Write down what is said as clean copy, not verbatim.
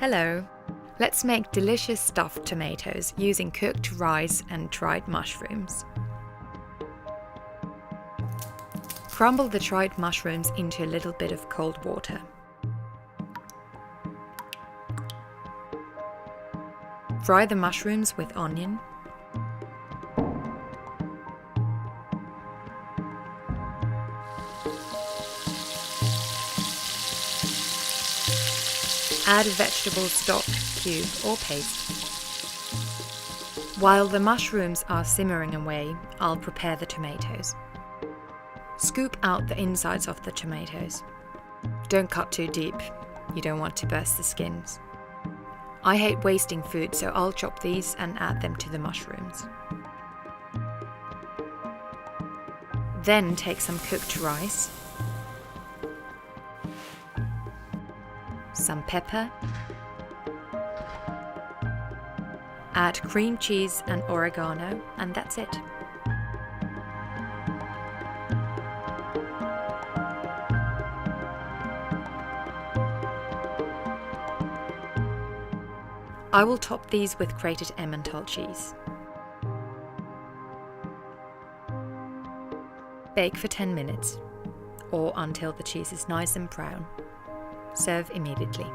Hello! Let's make delicious stuffed tomatoes using cooked rice and dried mushrooms. Crumble the dried mushrooms into a little bit of cold water. Fry the mushrooms with onion. Add vegetable stock, cube or paste. While the mushrooms are simmering away, I'll prepare the tomatoes. Scoop out the insides of the tomatoes. Don't cut too deep, you don't want to burst the skins. I hate wasting food, so I'll chop these and add them to the mushrooms. Then take some cooked rice, some pepper, add cream cheese and oregano, and that's it. I will top these with grated Emmental cheese. Bake for 10 minutes, or until the cheese is nice and brown. Serve immediately.